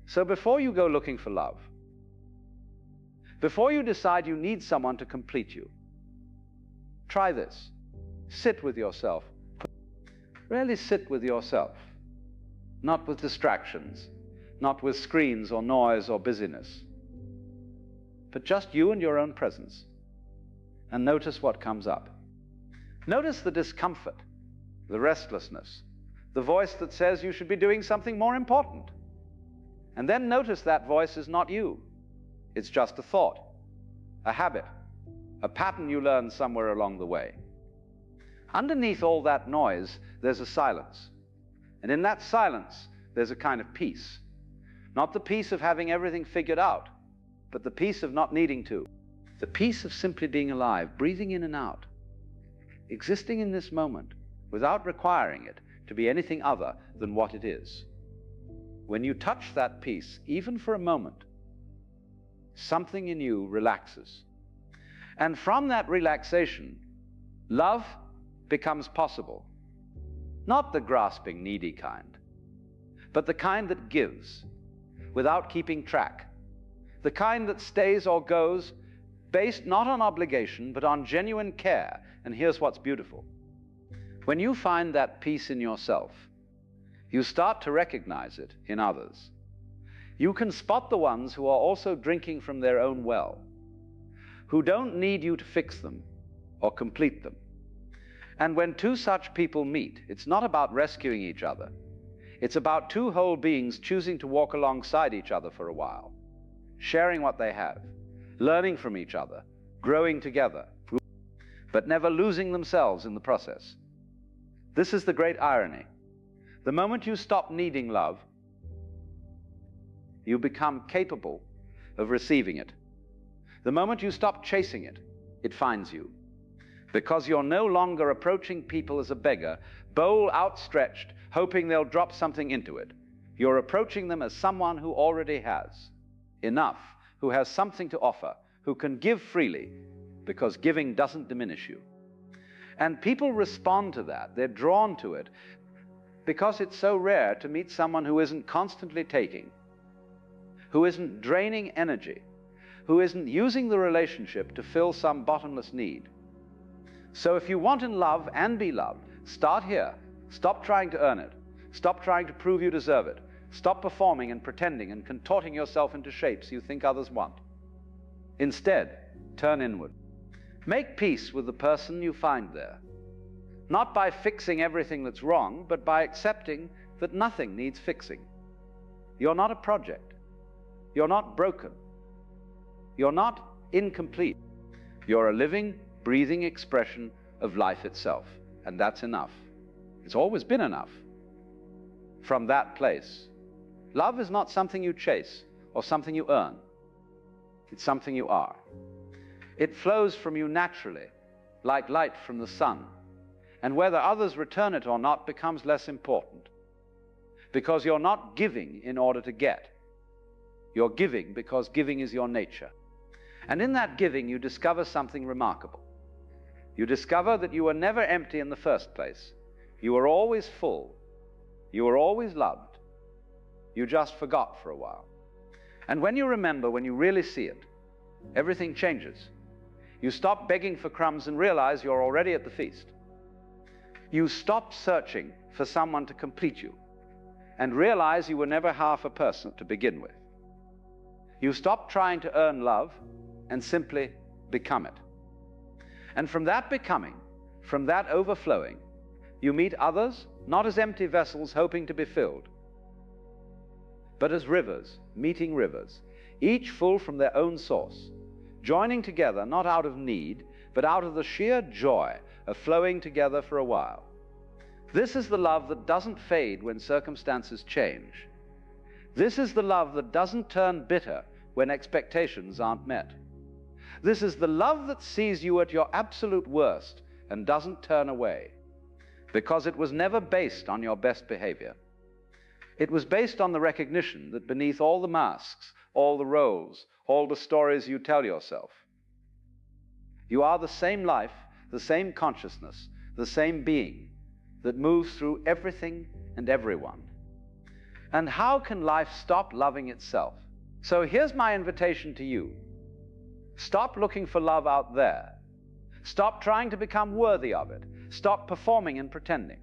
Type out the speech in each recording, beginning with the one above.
So before you go looking for love, before you decide you need someone to complete you, try this. Sit with yourself. Really sit with yourself. Not with distractions, not with screens or noise or busyness, but just you and your own presence. And notice what comes up. Notice the discomfort, the restlessness, the voice that says you should be doing something more important. And then notice that voice is not you. It's just a thought, a habit, a pattern you learned somewhere along the way. Underneath all that noise, there's a silence. And in that silence, there's a kind of peace. Not the peace of having everything figured out, but the peace of not needing to. The peace of simply being alive, breathing in and out, existing in this moment without requiring it to be anything other than what it is. When you touch that peace, even for a moment, something in you relaxes. And from that relaxation, love becomes possible. Not the grasping, needy kind, but the kind that gives without keeping track. The kind that stays or goes based not on obligation, but on genuine care. And here's what's beautiful. When you find that peace in yourself, you start to recognize it in others. You can spot the ones who are also drinking from their own well, who don't need you to fix them or complete them. And when two such people meet, it's not about rescuing each other. It's about two whole beings choosing to walk alongside each other for a while, sharing what they have, learning from each other, growing together, but never losing themselves in the process. This is the great irony. The moment you stop needing love, you become capable of receiving it. The moment you stop chasing it, it finds you. Because you're no longer approaching people as a beggar, bowl outstretched, hoping they'll drop something into it. You're approaching them as someone who already has enough, who has something to offer, who can give freely, because giving doesn't diminish you. And people respond to that. They're drawn to it because it's so rare to meet someone who isn't constantly taking, who isn't draining energy, who isn't using the relationship to fill some bottomless need. So if you want in love and be loved, start here. Stop trying to earn it. Stop trying to prove you deserve it. Stop performing and pretending and contorting yourself into shapes you think others want. Instead, turn inward. Make peace with the person you find there. Not by fixing everything that's wrong, but by accepting that nothing needs fixing. You're not a project. You're not broken. You're not incomplete. You're a living, breathing expression of life itself. And that's enough. It's always been enough. From that place, love is not something you chase or something you earn. It's something you are. It flows from you naturally, like light from the sun. And whether others return it or not becomes less important. Because you're not giving in order to get. You're giving because giving is your nature. And in that giving, you discover something remarkable. You discover that you were never empty in the first place. You were always full. You were always loved. You just forgot for a while. And when you remember, when you really see it, everything changes. You stop begging for crumbs and realize you're already at the feast. You stop searching for someone to complete you and realize you were never half a person to begin with. You stop trying to earn love and simply become it. And from that becoming, from that overflowing, you meet others not as empty vessels hoping to be filled, but as rivers meeting rivers, each full from their own source, joining together not out of need, but out of the sheer joy of flowing together for a while. This is the love that doesn't fade when circumstances change. This is the love that doesn't turn bitter when expectations aren't met. This is the love that sees you at your absolute worst and doesn't turn away, because it was never based on your best behavior. It was based on the recognition that beneath all the masks, all the roles, all the stories you tell yourself, you are the same life, the same consciousness, the same being that moves through everything and everyone. And how can life stop loving itself? So here's my invitation to you. Stop looking for love out there. Stop trying to become worthy of it. Stop performing and pretending.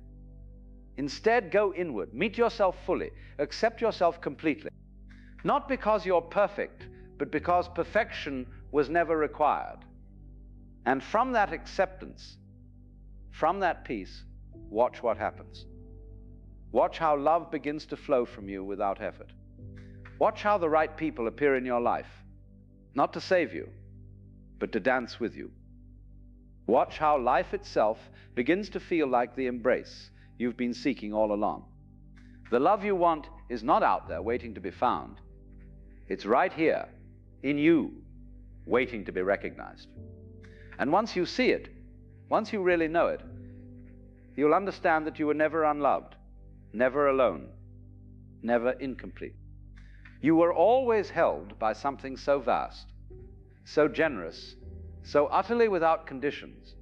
Instead, go inward. Meet yourself fully. Accept yourself completely. Not because you're perfect, but because perfection was never required. And from that acceptance, from that peace, watch what happens. Watch how love begins to flow from you without effort. Watch how the right people appear in your life, not to save you, but to dance with you. Watch how life itself begins to feel like the embrace you've been seeking all along. The love you want is not out there waiting to be found. It's right here, in you, waiting to be recognized. And once you see it, once you really know it, you'll understand that you were never unloved, never alone, never incomplete. You were always held by something so vast, so generous, so utterly without conditions,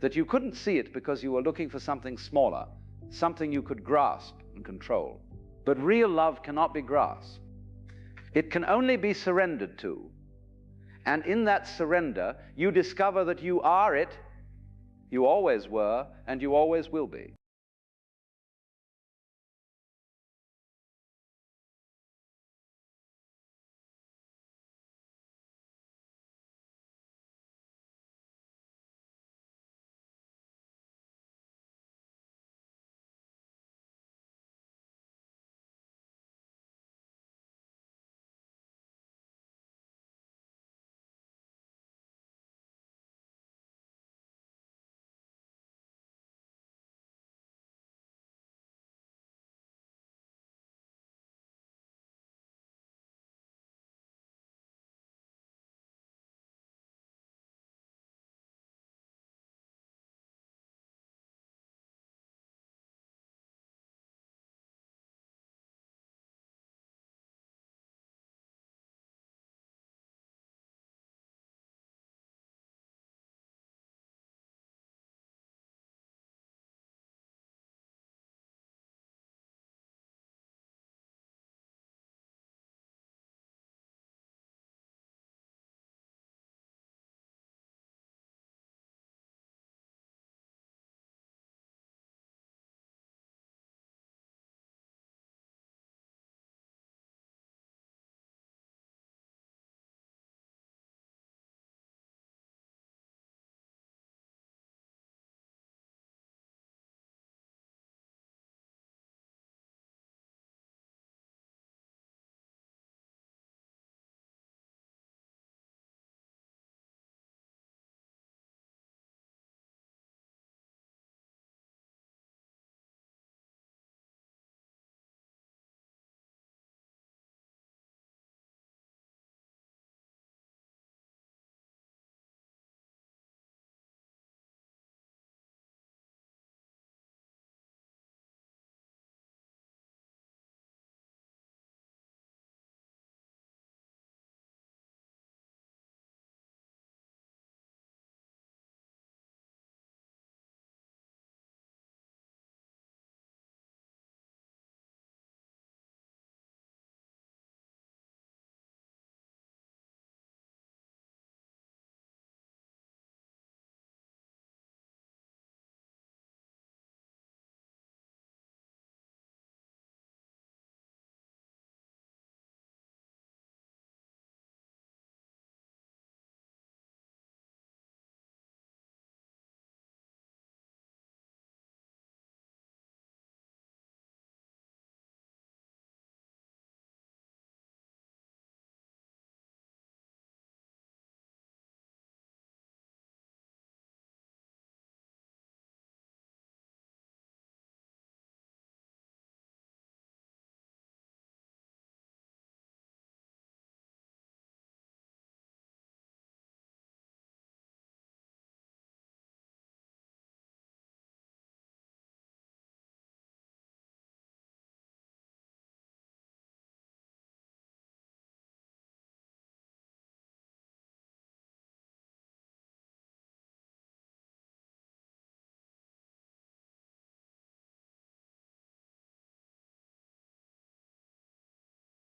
that you couldn't see it because you were looking for something smaller, something you could grasp and control. But real love cannot be grasped. It can only be surrendered to. And in that surrender, you discover that you are it, you always were, and you always will be.